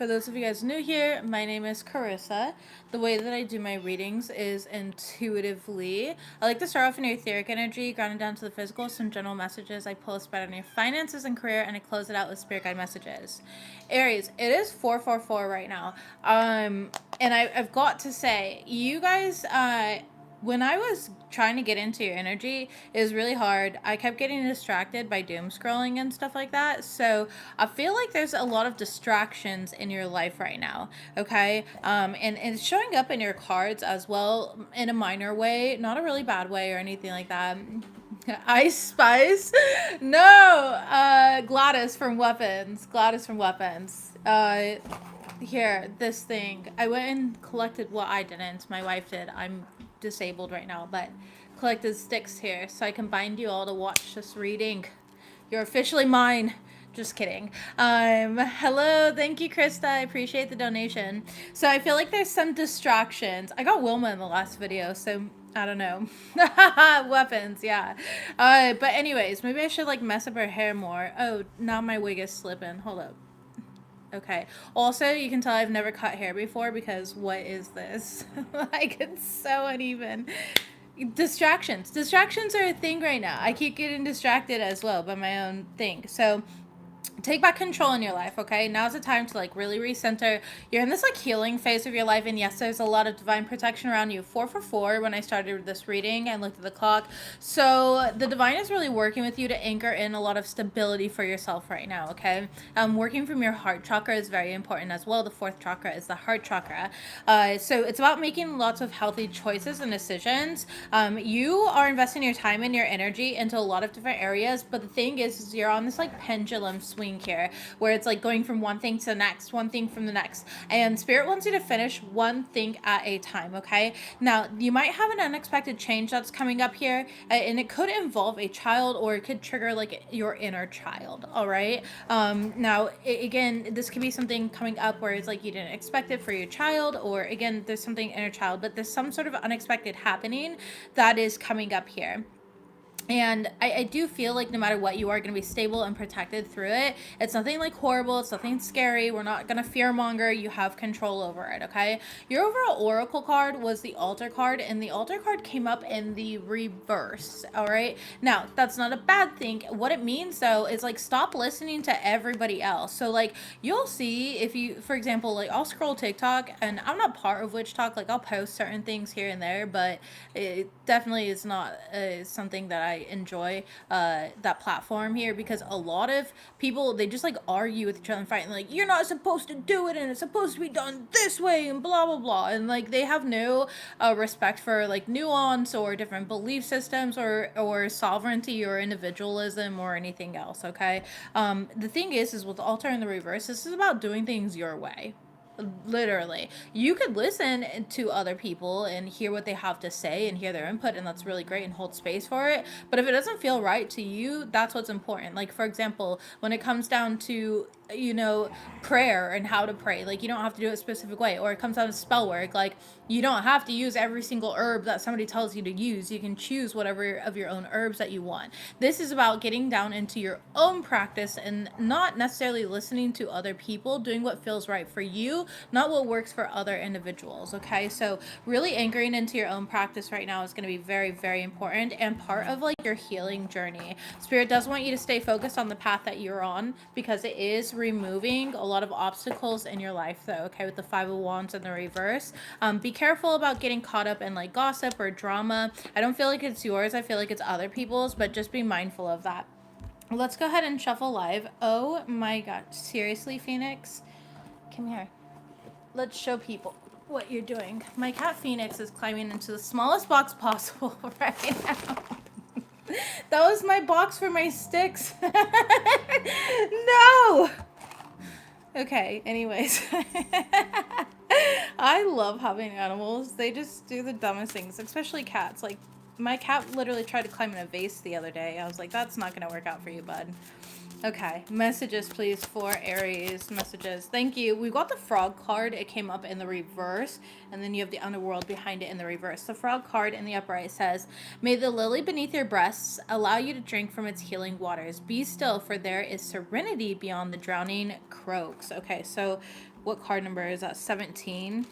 for those of you guys new here, my name is Carissa. The way that I do my readings is intuitively. I like to start off in your etheric energy, ground it down to the physical, some general messages. I pull a spread on your finances and career, and I close it out with spirit guide messages. Aries, it is 444 right now. And I've got to say, you guys, when I was trying to get into your energy, it was really hard. I kept getting distracted by doom scrolling and stuff like that. So I feel like there's a lot of distractions in your life right now. Okay. And it's showing up in your cards as well in a minor way, not a really bad way or anything like that. Ice Spice? No, Gladys from Weapons. Gladys from Weapons. Here, this thing. I went and collected, well, I didn't. My wife did. I'm disabled right now, but collected sticks here so I can bind you all to watch this reading. You're officially mine. Just kidding. Hello, thank you, Krista. I appreciate the donation. So I feel like there's some distractions. I got Wilma in the last video, so I don't know. Weapons, yeah. But anyways, maybe I should like mess up her hair more. Oh, now my wig is slipping. Hold up. Okay. Also, you can tell I've never cut hair before because what is this? Like, it's so uneven. Distractions. Distractions are a thing right now. I keep getting distracted as well by my own thing. So take back control in your life, okay? Now's the time to like really recenter. You're in this like healing phase of your life, and yes, there's a lot of divine protection around you. 444 when I started this reading and looked at the clock. So the divine is really working with you to anchor in a lot of stability for yourself right now, okay? Working from your heart chakra is very important as well. The fourth chakra is the heart chakra. So it's about making lots of healthy choices and decisions. You are investing your time and your energy into a lot of different areas, but the thing is you're on this like pendulum swing here where it's like going from one thing to the next, one thing from the next, and spirit wants you to finish one thing at a time, okay? Now you might have an unexpected change that's coming up here, and it could involve a child, or it could trigger like your inner child. All right. Now again, this could be something coming up where it's like you didn't expect it for your child, or again there's something inner child, but there's some sort of unexpected happening that is coming up here. And I do feel like no matter what, you are going to be stable and protected through it. It's nothing like horrible. It's nothing scary. We're not going to fearmonger. You have control over it, okay? Your overall oracle card was the altar card, and the altar card came up in the reverse, all right? Now, that's not a bad thing. What it means, though, is like stop listening to everybody else. So, like, you'll see if you, for example, like I'll scroll TikTok, and I'm not part of Witch Talk. Like, I'll post certain things here and there, but it definitely is not something that I enjoy that platform here, because a lot of people, they just like argue with each other and fight, and like, you're not supposed to do it and it's supposed to be done this way and blah blah blah, and like they have no respect for like nuance or different belief systems or sovereignty or individualism or anything else, okay? The thing is with the altar in the reverse, this is about doing things your way. Literally, you could listen to other people and hear what they have to say and hear their input, and that's really great, and hold space for it. But if it doesn't feel right to you, that's what's important. Like, for example, when it comes down to, you know, prayer and how to pray, like, you don't have to do it a specific way. Or it comes down to spell work, like, you don't have to use every single herb that somebody tells you to use. You can choose whatever of your own herbs that you want. This is about getting down into your own practice and not necessarily listening to other people, doing what feels right for you, not what works for other individuals, okay? So really anchoring into your own practice right now is going to be very, very important, and part of like your healing journey. Spirit does want you to stay focused on the path that you're on, because it is removing a lot of obstacles in your life, though, okay? With the Five of Wands in the reverse, be careful about getting caught up in like gossip or drama. I don't feel like it's yours. I feel like it's other people's, but just be mindful of that. Let's go ahead and shuffle live. Oh my god, seriously, Phoenix? Come here. Let's show people what you're doing. My cat Phoenix is climbing into the smallest box possible right now. That was my box for my sticks. No! Okay, anyways. I love having animals. They just do the dumbest things, especially cats. Like, my cat literally tried to climb in a vase the other day. I was like, that's not going to work out for you, bud. Okay, messages please for Aries. Messages. Thank you. We got the frog card. It came up in the reverse, and then you have the underworld behind it in the reverse. The frog card in the upright says, may the lily beneath your breasts allow you to drink from its healing waters. Be still, for there is serenity beyond the drowning croaks. Okay, so What card number is that? 17.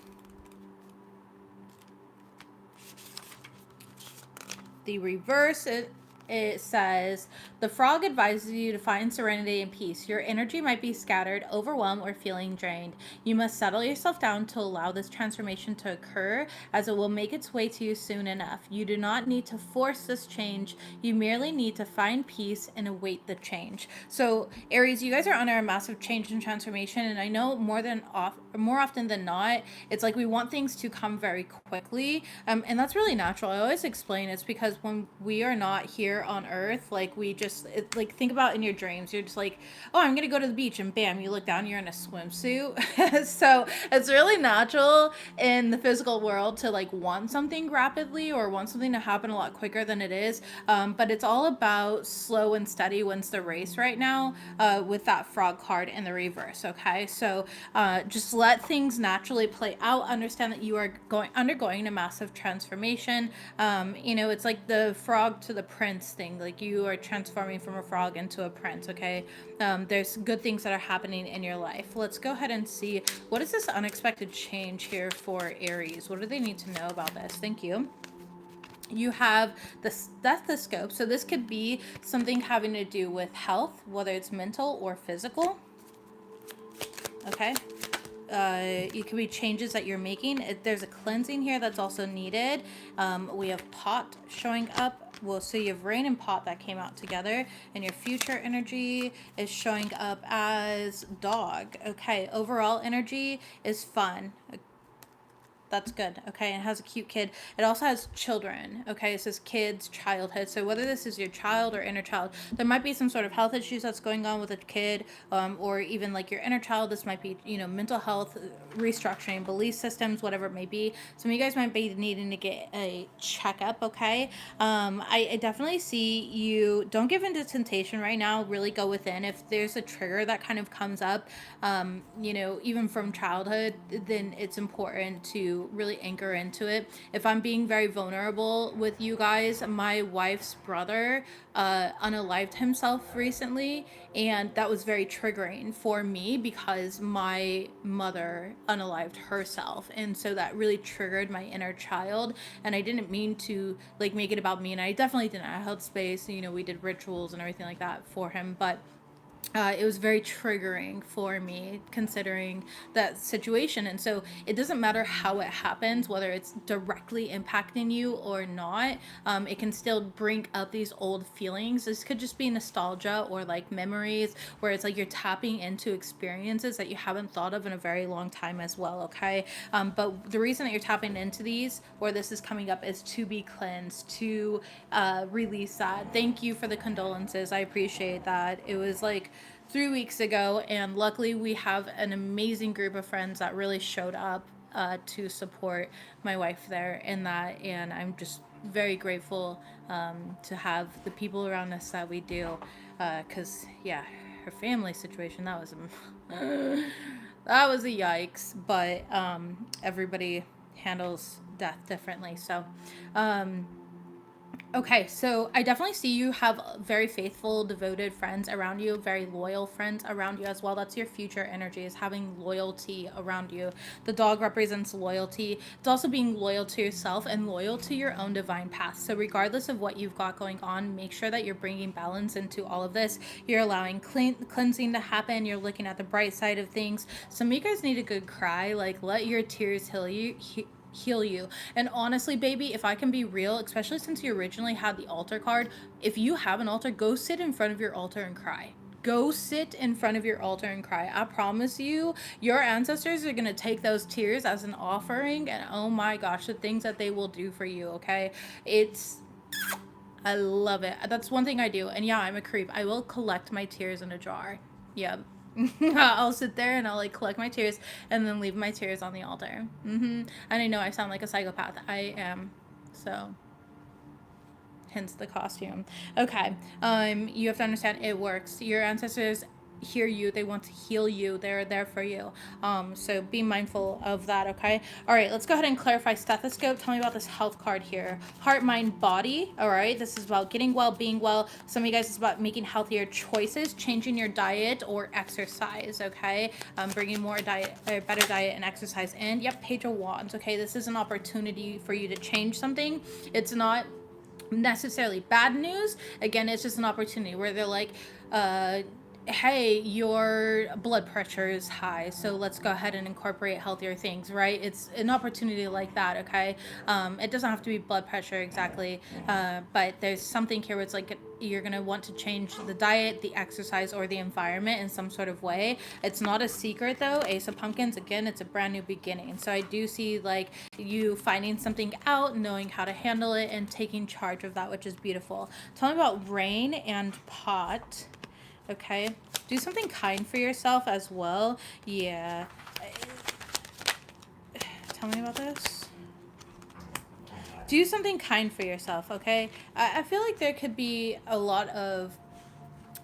The reverse, it says, the frog advises you to find serenity and peace. Your energy might be scattered, overwhelmed, or feeling drained. You must settle yourself down to allow this transformation to occur, as it will make its way to you soon enough. You do not need to force this change. You merely need to find peace and await the change. So, Aries, you guys are under a massive change and transformation, and I know more often than not, it's like we want things to come very quickly, and that's really natural. I always explain it's because when we are not here on earth, like like think about in your dreams, you're just like, oh, I'm gonna go to the beach, and bam, you look down, you're in a swimsuit. So it's really natural in the physical world to like want something rapidly or want something to happen a lot quicker than it is, but it's all about slow and steady wins the race right now, with that frog card in the reverse. Okay, so just let things naturally play out. Understand that you are undergoing a massive transformation. It's like the frog to the prince thing. Like you are transforming from a frog into a prince. Okay, there's good things that are happening in your life. Let's go ahead and see what is this unexpected change here for Aries. What do they need to know about this? Thank you. You have the stethoscope, so this could be something having to do with health, whether it's mental or physical. Okay, it could be changes that you're making. There's a cleansing here that's also needed. We have pot showing up. Well, so you have rain and pot that came out together, and your future energy is showing up as dog. Okay, overall energy is fun. That's good. Okay, it has a cute kid. It also has children. Okay, it says kids, childhood. So whether this is your child or inner child, there might be some sort of health issues that's going on with a kid, or even like your inner child. This might be, mental health, restructuring, belief systems, whatever it may be. Some of you guys might be needing to get a checkup. Okay, I definitely see you. Don't give in to temptation right now. Really go within. If there's a trigger that kind of comes up, even from childhood, then it's important to really anchor into it. If I'm being very vulnerable with you guys, my wife's brother unalived himself recently, and that was very triggering for me because my mother unalived herself, and so that really triggered my inner child, and I didn't mean to like make it about me, and I definitely didn't. I held space, we did rituals and everything like that for him, but it was very triggering for me considering that situation. And so it doesn't matter how it happens, whether it's directly impacting you or not, it can still bring up these old feelings. This could just be nostalgia or like memories where it's like you're tapping into experiences that you haven't thought of in a very long time as well. Okay, but the reason that you're tapping into these, or this is coming up, is to be cleansed, to release that. Thank you for the condolences. I appreciate that. It was like 3 weeks ago, and luckily we have an amazing group of friends that really showed up to support my wife there in that, and I'm just very grateful to have the people around us that we do, because yeah, her family situation, that was that was a yikes, but everybody handles death differently. So okay, so I definitely see you have very faithful, devoted friends around you, very loyal friends around you as well. That's your future energy, is having loyalty around you. The dog represents loyalty. It's also being loyal to yourself and loyal to your own divine path. So regardless of what you've got going on, make sure that you're bringing balance into all of this. You're allowing cleansing to happen. You're looking at the bright side of things. Some of you guys need a good cry. Like, let your tears heal you. And honestly, baby, if I can be real, especially since you originally had the altar card, if you have an altar, go sit in front of your altar and cry. Go sit in front of your altar and cry. I promise you, your ancestors are going to take those tears as an offering, and oh my gosh, the things that they will do for you. Okay, I love it. That's one thing I do. And yeah, I'm a creep. I will collect my tears in a jar. Yep. I'll sit there and I'll like collect my tears and then leave my tears on the altar. And I know I sound like a psychopath. I am. So hence the costume. Okay. You have to understand it works. Your ancestors hear you, they want to heal you, they're there for you. So be mindful of that, okay? All right, let's go ahead and clarify stethoscope. Tell me about this health card here. Heart, mind, body. All right, this is about getting well, being well. Some of you guys is about making healthier choices, changing your diet or exercise, okay? Bringing more diet, or better diet and exercise in. Yep, Page of Wands, okay? This is an opportunity for you to change something. It's not necessarily bad news. Again, it's just an opportunity where they're like, hey, your blood pressure is high, so let's go ahead and incorporate healthier things, right? It's an opportunity like that, okay? It doesn't have to be blood pressure exactly, but there's something here where it's like you're going to want to change the diet, the exercise, or the environment in some sort of way. It's not a secret though. Ace of Pumpkins, again, it's a brand new beginning. So I do see like you finding something out, knowing how to handle it, and taking charge of that, which is beautiful. Tell me about rain and pot. Okay, do something kind for yourself as well. Yeah. Tell me about this. Do something kind for yourself, okay? I feel like there could be a lot of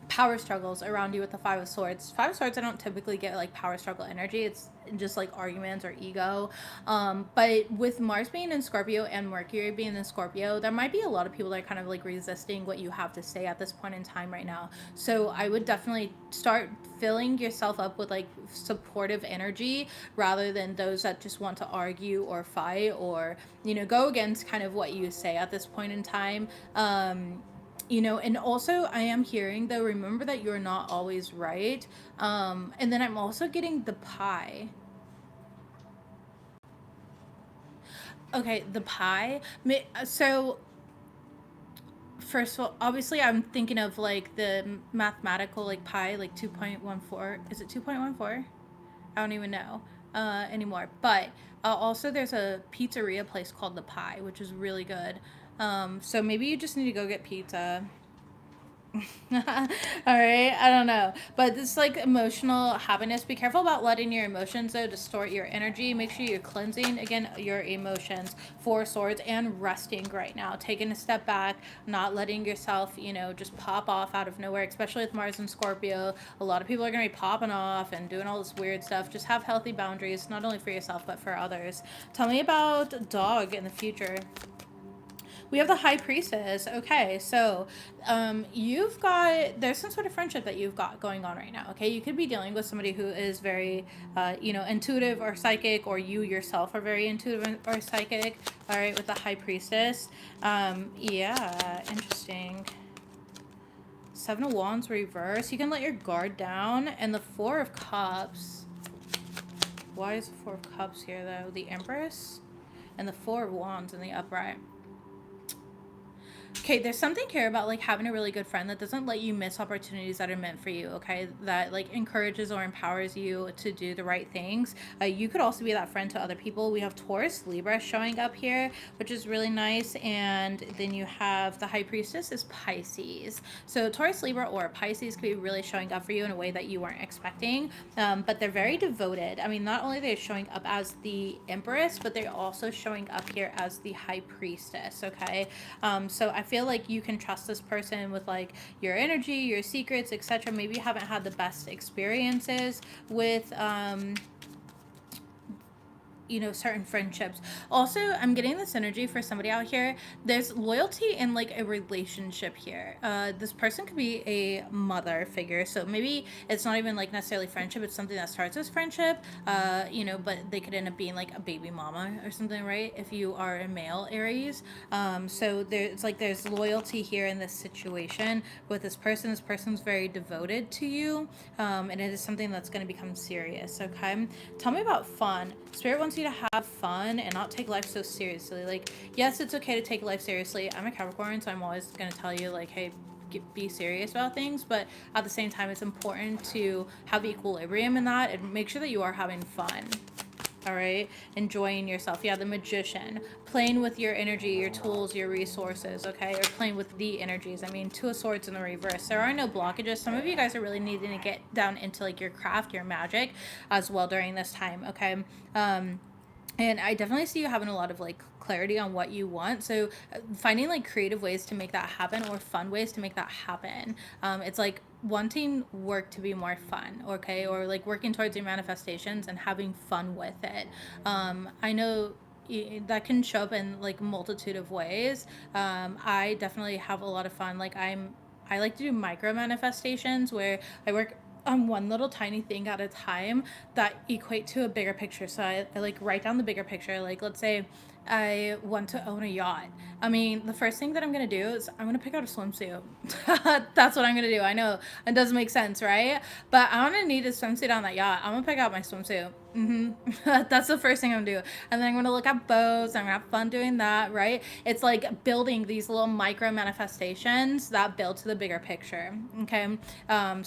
power struggles around you with the Five of Swords. Five of Swords, I don't typically get like power struggle energy. It's just like arguments or ego. But with Mars being in Scorpio and Mercury being in Scorpio, there might be a lot of people that are kind of like resisting what you have to say at this point in time right now. So I would definitely start filling yourself up with like supportive energy rather than those that just want to argue or fight or, you know, go against kind of what you say at this point in time. You know, and also I am hearing though, remember that you're not always right. And then I'm also getting the pie. Okay, the pie. So first of all, obviously I'm thinking of like the mathematical like pi, like 2.14. Is it 2.14? I don't even know anymore. But also there's a pizzeria place called the Pie, which is really good. So maybe you just need to go get pizza. All right, I don't know, but this like emotional happiness. Be careful about letting your emotions though distort your energy. Make sure you're cleansing again your emotions. Four Swords and resting right now, taking a step back, not letting yourself, you know, just pop off out of nowhere. Especially with Mars and Scorpio, a lot of people are gonna be popping off and doing all this weird stuff. Just have healthy boundaries, not only for yourself but for others. Tell me about dog in the future. We have the High Priestess. Okay, so you've got, there's some sort of friendship that you've got going on right now. Okay, you could be dealing with somebody who is very, you know, intuitive or psychic, or you yourself are very intuitive or psychic. All right, with the High Priestess. Yeah, interesting. Seven of Wands reverse. You can let your guard down, and the Four of Cups. Why is the Four of Cups here though? The Empress and the Four of Wands in the upright. Okay, there's something here about like having a really good friend that doesn't let you miss opportunities that are meant for you, okay? That like encourages or empowers you to do the right things. You could also be that friend to other people. We have Taurus, Libra showing up here, which is really nice. And then you have the High Priestess is Pisces. So Taurus, Libra, or Pisces could be really showing up for you in a way that you weren't expecting. But they're very devoted. I mean, not only are they showing up as the Empress, but they're also showing up here as the High Priestess, okay? So I feel like you can trust this person with like your energy, your secrets, etc. Maybe you haven't had the best experiences with you know, certain friendships. Also, I'm getting this energy for somebody out here. There's loyalty in like a relationship here. This person could be a mother figure, so maybe it's not even like necessarily friendship. It's something that starts as friendship, you know, but they could end up being like a baby mama or something, right? If you are a male Aries. So there's like there's loyalty here in this situation with this person. This person's very devoted to you, and it is something that's going to become serious. Okay, tell me about fun. Spirit wants you to have fun and not take life so seriously. Like, yes, it's okay to take life seriously. I'm a Capricorn, so I'm always going to tell you, like, hey, be serious about things. But at the same time, it's important to have equilibrium in that and make sure that you are having fun. All right, enjoying yourself. Yeah, the Magician, playing with your energy, your tools, your resources, okay, or playing with the energies. I mean, Two of Swords in the reverse. There are no blockages. Some of you guys are really needing to get down into like your craft, your magic as well during this time, okay? And I definitely see you having a lot of like clarity on what you want. So finding like creative ways to make that happen or fun ways to make that happen. It's like wanting work to be more fun, okay, or like working towards your manifestations and having fun with it. I know that can show up in like multitude of ways. I definitely have a lot of fun. I like to do micro manifestations where I work on one little tiny thing at a time that equate to a bigger picture. So I like write down the bigger picture. Like, let's say I want to own a yacht. I mean, the first thing that I'm going to do is I'm going to pick out a swimsuit. That's what I'm going to do. I know it doesn't make sense, right? But I'm going to need a swimsuit on that yacht. I'm going to pick out my swimsuit. That's the first thing I'm gonna do. And then I'm gonna look at bows. I'm gonna have fun doing that, right? It's like building these little micro manifestations that build to the bigger picture. Okay. That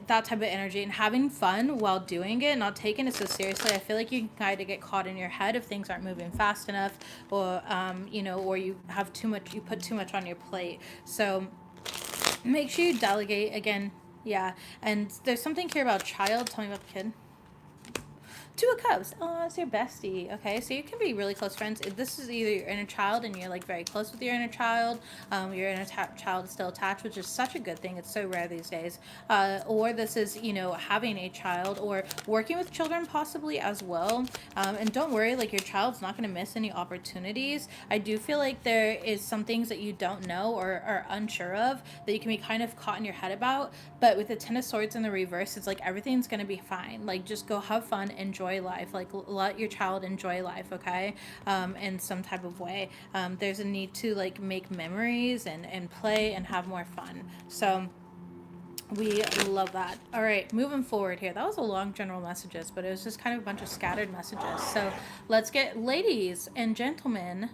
type of energy and having fun while doing it, not taking it so seriously. I feel like you can kind of get caught in your head if things aren't moving fast enough, or or you have too much, you put too much on your plate. So make sure you delegate again. Yeah. And there's something here about child. Tell me about the kid. Two of Cups. Oh, it's your bestie. Okay, so you can be really close friends. If this is either your inner child and you're like very close with your inner child, your inner child is still attached, which is such a good thing. It's so rare these days. Or this is, having a child or working with children possibly as well. And don't worry, like your child's not going to miss any opportunities. I do feel like there is some things that you don't know or are unsure of that you can be kind of caught in your head about. But with the Ten of Swords in the reverse, it's like everything's going to be fine. Like just go have fun, enjoy life, like let your child enjoy life, okay, in some type of way. There's a need to like make memories and play and have more fun. So we love that. All right, moving forward here. That was a long general messages, but it was just kind of a bunch of scattered messages. So let's get, ladies and gentlemen,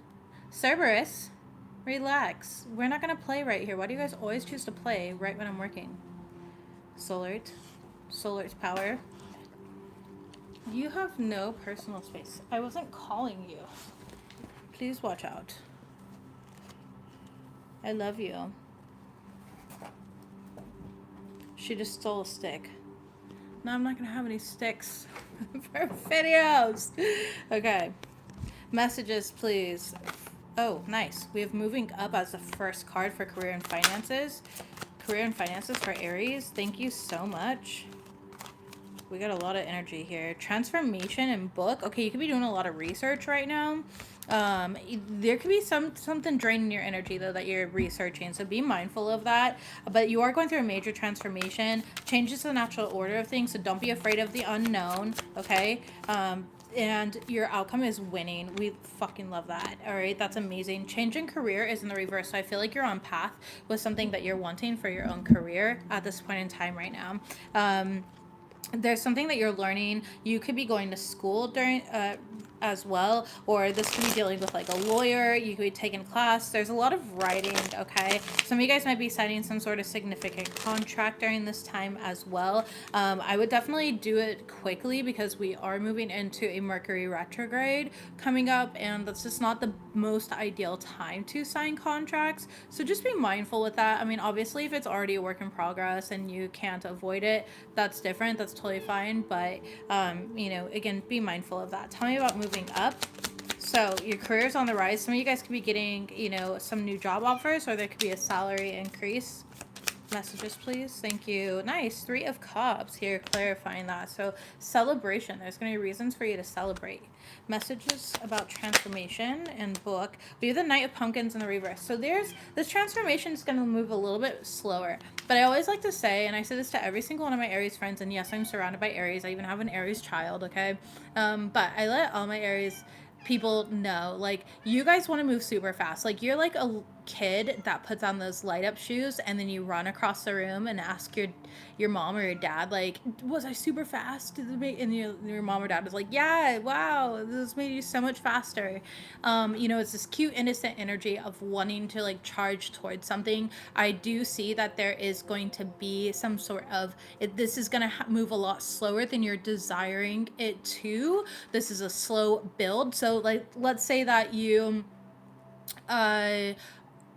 Cerberus, relax. We're not going to play right here. Why do you guys always choose to play right when I'm working? Solar's power. You have no personal space. I wasn't calling you. Please watch out. I love you. She just stole a stick. No, I'm not going to have any sticks for videos. Okay. Messages, please. Oh, nice. We have moving up as the first card for career and finances. Career and finances for Aries. Thank you so much. We got a lot of energy here. Transformation and book. Okay, you could be doing a lot of research right now. There could be something draining your energy though that you're researching, so be mindful of that. But you are going through a major transformation, changes the natural order of things, so don't be afraid of the unknown, okay? And your outcome is winning. We fucking love that. All right, that's amazing. Changing career is in the reverse, so I feel like you're on path with something that you're wanting for your own career at this point in time right now. There's something that you're learning. You could be going to school during as well, or this could be dealing with like a lawyer. You could be taking a class. There's a lot of writing, okay? Some of you guys might be signing some sort of significant contract during this time as well. I would definitely do it quickly because we are moving into a Mercury retrograde coming up, and that's just not the most ideal time to sign contracts. So just be mindful with that. I mean, obviously, if it's already a work in progress and you can't avoid it, that's different. That's totally fine. But, again, be mindful of that. Tell me about moving up. So your career's on the rise. Some of you guys could be getting, some new job offers, or there could be a salary increase. Messages, please. Thank you. Nice. 3 of Cups here, clarifying that. So celebration. There's going to be reasons for you to celebrate. Messages about transformation and book. We have the Knight of Pumpkins in the reverse. So this transformation is going to move a little bit slower. But I always like to say, and I say this to every single one of my Aries friends, and yes, I'm surrounded by Aries. I even have an Aries child, okay? But I let all my Aries people know, like, you guys want to move super fast. Like, you're like a kid that puts on those light up shoes and then you run across the room and ask your mom or your dad, like, was I super fast? And your mom or dad is like, yeah, wow, this made you so much faster. It's this cute innocent energy of wanting to like charge towards something. I do see that there is going to be some sort of this is going to move a lot slower than you're desiring it to. This is a slow build. So like, let's say that you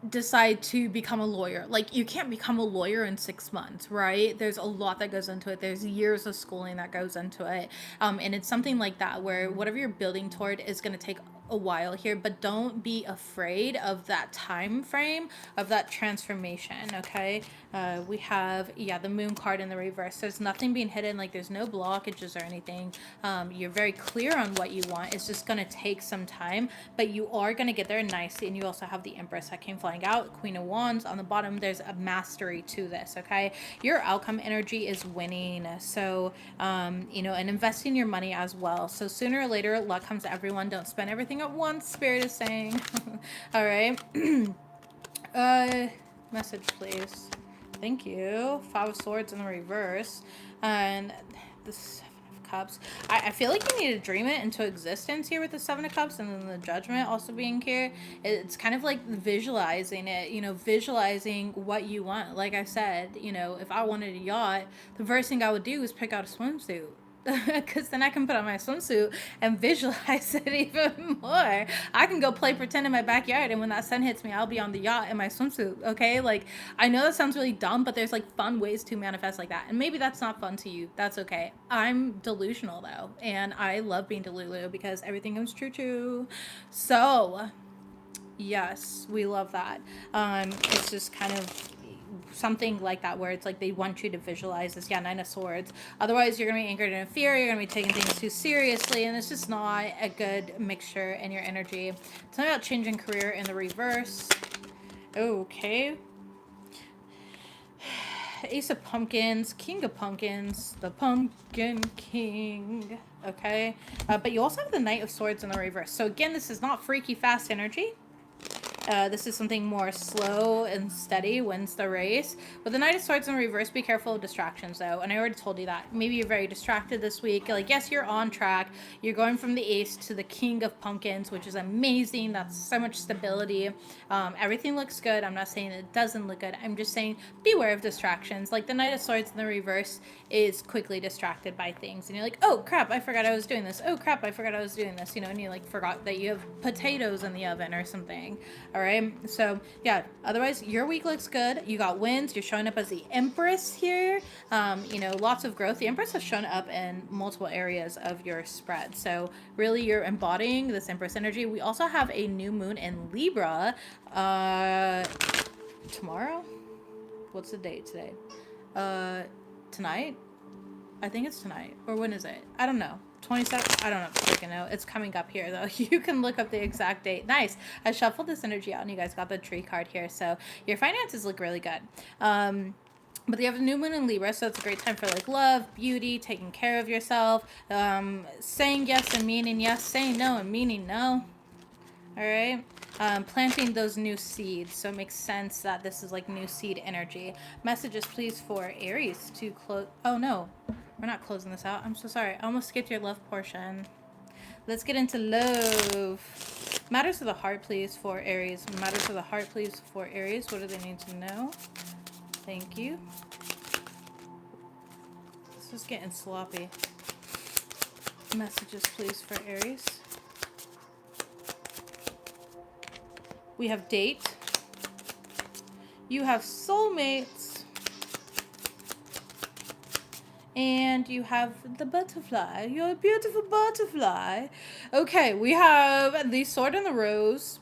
decide to become a lawyer. Like, you can't become a lawyer in 6 months, right? There's a lot that goes into it. There's years of schooling that goes into it. And it's something like that where whatever you're building toward is going to take a while here, but don't be afraid of that time frame of that transformation. Okay, we have, yeah, the moon card in the reverse. There's nothing being hidden, like there's no blockages or anything. You're very clear on what you want. It's just gonna take some time, but you are gonna get there nicely. And you also have the Empress that came flying out, Queen of Wands on the bottom. There's a mastery to this. Okay, your outcome energy is winning, so you know, and investing your money as well. So sooner or later, luck comes to everyone. Don't spend everything at once, Spirit is saying. All right. Message, please. Thank you. Five of Swords in the reverse. And the Seven of Cups. I feel like you need to dream it into existence here with the Seven of Cups, and then the Judgment also being here. It's kind of like visualizing it, you know, visualizing what you want. Like I said, you know, if I wanted a yacht, the first thing I would do is pick out a swimsuit. Because then I can put on my swimsuit and visualize it even more. I can go play pretend in my backyard, and when that sun hits me, I'll be on the yacht in my swimsuit. Okay, like, I know that sounds really dumb, but there's like fun ways to manifest like that, and maybe that's not fun to you. That's okay. I'm delusional though, and I love being delulu because everything comes true. So yes, we love that. It's just kind of something like that where it's like they want you to visualize this. Yeah, Nine of Swords. Otherwise, you're going to be anchored in fear. You're going to be taking things too seriously, and it's just not a good mixture in your energy. Tell me about changing career in the reverse. Okay. Ace of Pumpkins, King of Pumpkins, the Pumpkin King. Okay. But you also have the Knight of Swords in the reverse. So again, this is not freaky fast energy. This is something more slow and steady, wins the race. With the Knight of Swords in reverse, be careful of distractions, though. And I already told you that. Maybe you're very distracted this week. Like, yes, you're on track. You're going from the Ace to the King of Pumpkins, which is amazing. That's so much stability. Everything looks good. I'm not saying it doesn't look good. I'm just saying beware of distractions. Like, the Knight of Swords in the reverse is quickly distracted by things. And you're like, oh, crap, I forgot I was doing this. Oh, crap, I forgot I was doing this. You know, and you, like, forgot that you have potatoes in the oven or something. All right, so yeah, otherwise your week looks good. You got wins. You're showing up as the Empress here. You know, lots of growth. The Empress has shown up in multiple areas of your spread, so really you're embodying this Empress energy. We also have a new moon in Libra tomorrow. What's the date today? Tonight. I think it's tonight. Or when is it? I don't know. 27? I don't know if you freaking know. It's coming up here, though. You can look up the exact date. Nice. I shuffled this energy out, and you guys got the tree card here. So your finances look really good. But you have a new moon in Libra, so it's a great time for, like, love, beauty, taking care of yourself, saying yes and meaning yes, saying no and meaning no. All right. Planting those new seeds. So it makes sense that this is like new seed energy. Messages, please, for Aries to close. Oh, no. We're not closing this out. I'm so sorry. I almost skipped your love portion. Let's get into love. Matters of the heart, please, for Aries. Matters of the heart, please, for Aries. What do they need to know? Thank you. This is getting sloppy. Messages, please, for Aries. We have date. You have soulmates. And you have the butterfly. You're a beautiful butterfly. Okay, we have the Sword and the Rose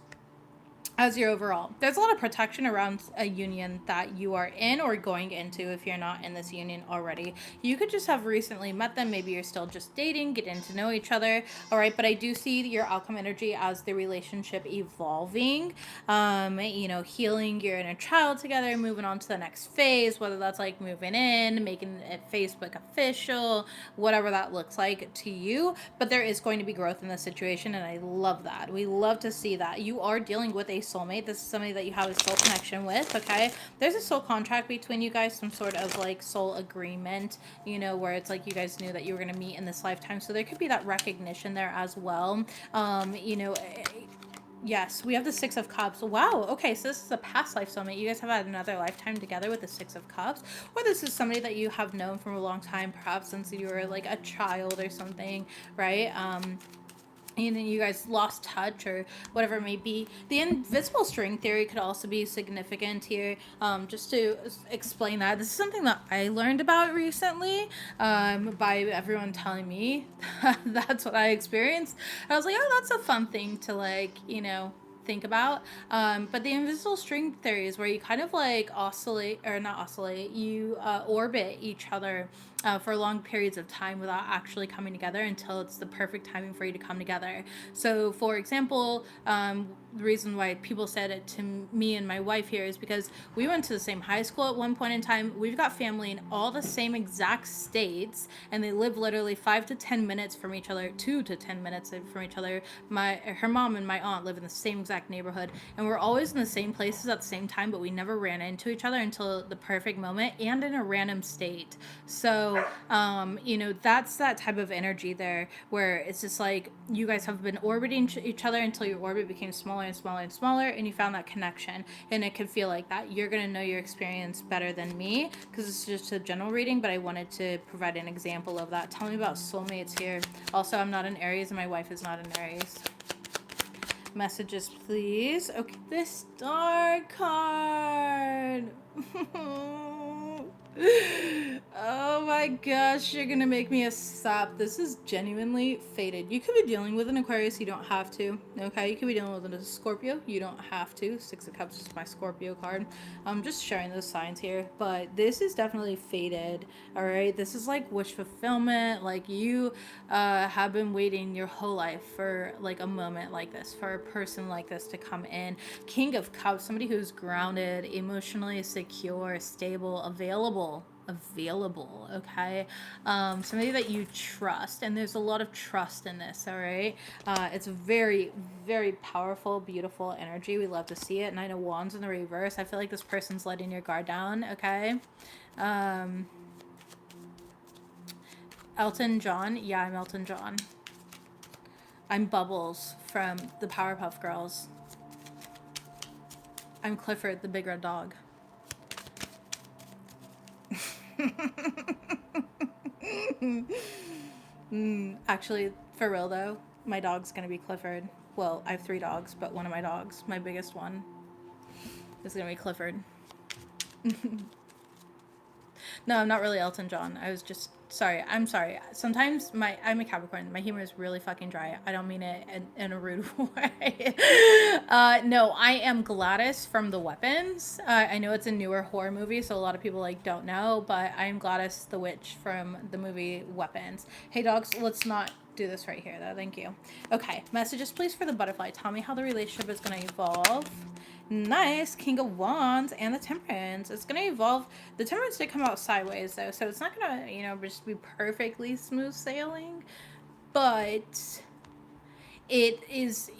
as your overall. There's a lot of protection around a union that you are in or going into if you're not in this union already. You could just have recently met them. Maybe you're still just dating, getting to know each other. All right, but I do see your outcome energy as the relationship evolving, you know, healing your inner child together, moving on to the next phase, whether that's like moving in, making it Facebook official, whatever that looks like to you. But there is going to be growth in this situation, and I love that. We love to see that. You are dealing with a soulmate. This is somebody that you have a soul connection with. Okay, there's a soul contract between you guys, some sort of like soul agreement, you know, where it's like you guys knew that you were going to meet in this lifetime. So there could be that recognition there as well. You know, yes, we have the Six of Cups. Wow. Okay, so this is a past life soulmate. You guys have had another lifetime together with the Six of Cups, or this is somebody that you have known from a long time, perhaps since you were like a child or something, right? and you guys lost touch or whatever it may be. The invisible string theory could also be significant here. Just to explain that, this is something that I learned about recently, by everyone telling me that's what I experienced. I was like, oh, that's a fun thing to, like, think about. But the invisible string theory is where you kind of like oscillate, or not oscillate, you orbit each other for long periods of time without actually coming together until it's the perfect timing for you to come together. So, for example, the reason why people said it to me and my wife here is because we went to the same high school at one point in time. We've got family in all the same exact states, and they live literally 5 to 10 minutes from each other, 2 to 10 minutes from each other. Her mom and my aunt live in the same exact neighborhood, and we're always in the same places at the same time, but we never ran into each other until the perfect moment and in a random state. So, that's that type of energy there where it's just like you guys have been orbiting each other until your orbit became smaller and smaller and smaller, and you found that connection. And it could feel like that. You're going to know your experience better than me because it's just a general reading, but I wanted to provide an example of that. Tell me about soulmates here. Also, I'm not an Aries and my wife is not an Aries. Messages, please. Okay, the star card. Oh my gosh, you're gonna make me a stop. This is genuinely fated. You could be dealing with an Aquarius, you don't have to. Okay, you could be dealing with a Scorpio, you don't have to. Six of Cups is my Scorpio card. I'm just sharing those signs here, but this is definitely fated. All right, this is like wish fulfillment. Like you have been waiting your whole life for like a moment like this, for a person like this to come in. King of Cups, somebody who's grounded, emotionally secure, stable, available, okay? Somebody that you trust, and there's a lot of trust in this. All right, it's a very, very powerful, beautiful energy. We love to see it. Nine of Wands in the reverse. I feel like this person's letting your guard down. Okay. Elton John. Yeah, I'm Elton John. I'm Bubbles from the Powerpuff Girls. I'm Clifford the Big Red Dog. Actually, for real though, my dog's gonna be Clifford. Well, I have 3 dogs, but one of my dogs, my biggest one, is gonna be Clifford. No, I'm not really Elton John. I was just sorry. I'm sorry. Sometimes I'm a Capricorn. My humor is really fucking dry. I don't mean it in a rude way. No, I am Gladys from The Weapons. I know it's a newer horror movie, so a lot of people like don't know, but I'm Gladys the witch from the movie Weapons. Hey dogs, let's not do this right here though. Thank you. Okay, messages please for the butterfly. Tell me how the relationship is going to evolve. Nice. King of Wands and the Temperance. It's going to evolve. The Temperance did come out sideways, though, so it's not going to, just be perfectly smooth sailing. But it is,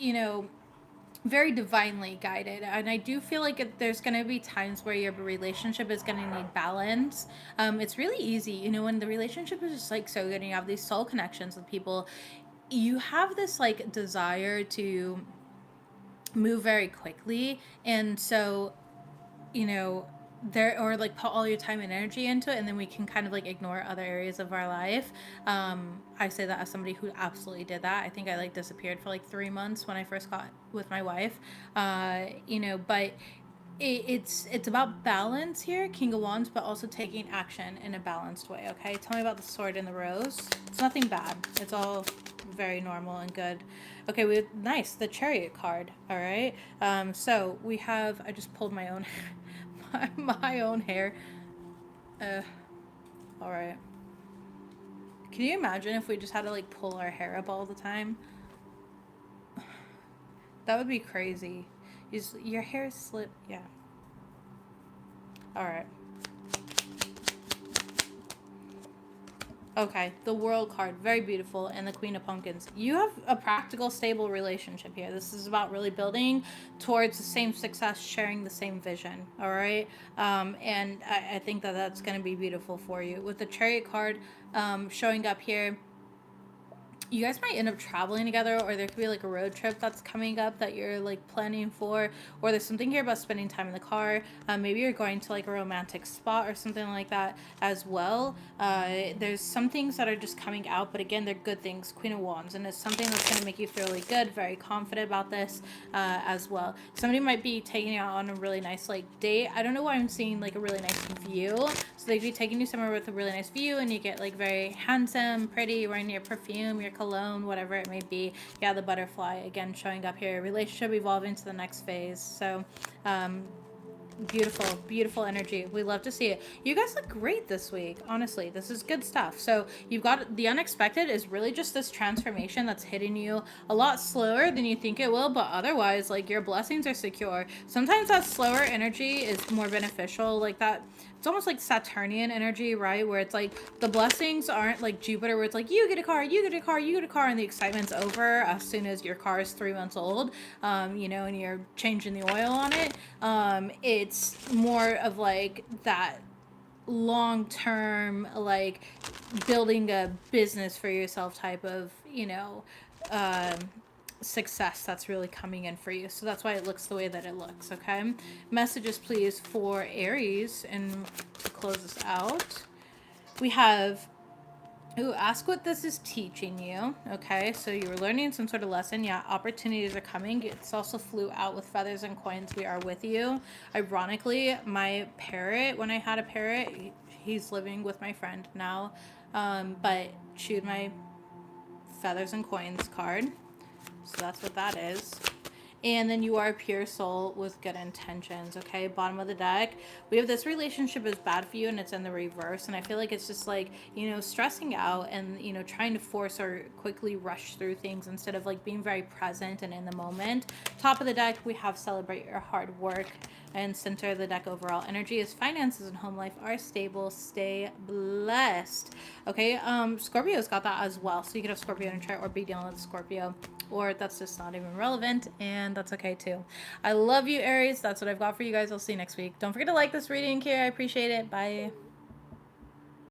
very divinely guided. And I do feel like there's going to be times where your relationship is going to need balance. It's really easy, when the relationship is just, like, so good and you have these soul connections with people, you have this, like, desire to move very quickly, and so there, or like put all your time and energy into it, and then we can kind of like ignore other areas of our life. I say that as somebody who absolutely did that. I think I like disappeared for like 3 months when I first got with my wife. But it's about balance here, King of Wands, but also taking action in a balanced way. Okay, tell me about the Sword and the Rose. It's nothing bad. It's all very normal and good. Okay, we have nice the Chariot card. All right. So we have. I just pulled my own my own hair. All right. Can you imagine if we just had to like pull our hair up all the time? That would be crazy. Your hair slip. Yeah. All right. Okay, the World card, very beautiful, and the Queen of Pumpkins. You have a practical, stable relationship here. This is about really building towards the same success, sharing the same vision, all right? And I think that that's going to be beautiful for you. With the Chariot card showing up here, you guys might end up traveling together, or there could be like a road trip that's coming up that you're like planning for, or there's something here about spending time in the car. Maybe you're going to like a romantic spot or something like that as well. There's some things that are just coming out, but again, they're good things. Queen of Wands, and it's something that's going to make you feel really good, very confident about this as well. Somebody might be taking you out on a really nice like date. I don't know why I'm seeing like a really nice view. So they'd be taking you somewhere with a really nice view, and you get like very handsome, pretty, wearing your perfume, your cologne, whatever it may be. Yeah, the butterfly again showing up here. Relationship evolving to the next phase. So beautiful, beautiful energy. We love to see it. You guys look great this week. Honestly, this is good stuff. So you've got the unexpected is really just this transformation that's hitting you a lot slower than you think it will, but otherwise, like, your blessings are secure. Sometimes that slower energy is more beneficial. Like that, it's almost like Saturnian energy, right? Where it's like the blessings aren't like Jupiter, where it's like you get a car, you get a car, you get a car, and the excitement's over as soon as your car is 3 months old, you know, and you're changing the oil on it. It's more of like that long-term, like building a business for yourself type of, you know, success that's really coming in for you. So that's why it looks the way that it looks. Okay, messages please for Aries, and to close this out we have, ooh, ask what this is teaching you. Okay, so you were learning some sort of lesson. Yeah, opportunities are coming. It's also flew out with feathers and coins. We are with you. Ironically, my parrot, when I had a parrot, he's living with my friend now, but chewed my feathers and coins card. So that's what that is. And then you are a pure soul with good intentions. Okay, bottom of the deck, we have this relationship is bad for you, and it's in the reverse. And I feel like it's just like, you know, stressing out and, you know, trying to force or quickly rush through things instead of like being very present and in the moment. Top of the deck, we have celebrate your hard work. And center of the deck, overall energy is finances and home life are stable. Stay blessed. Okay, Scorpio's got that as well. So you could have Scorpio in a chart or be dealing with Scorpio, or that's just not even relevant, and that's okay too. I love you, Aries. That's what I've got for you guys. I'll see you next week. Don't forget to like this reading, Kira. I appreciate it. Bye.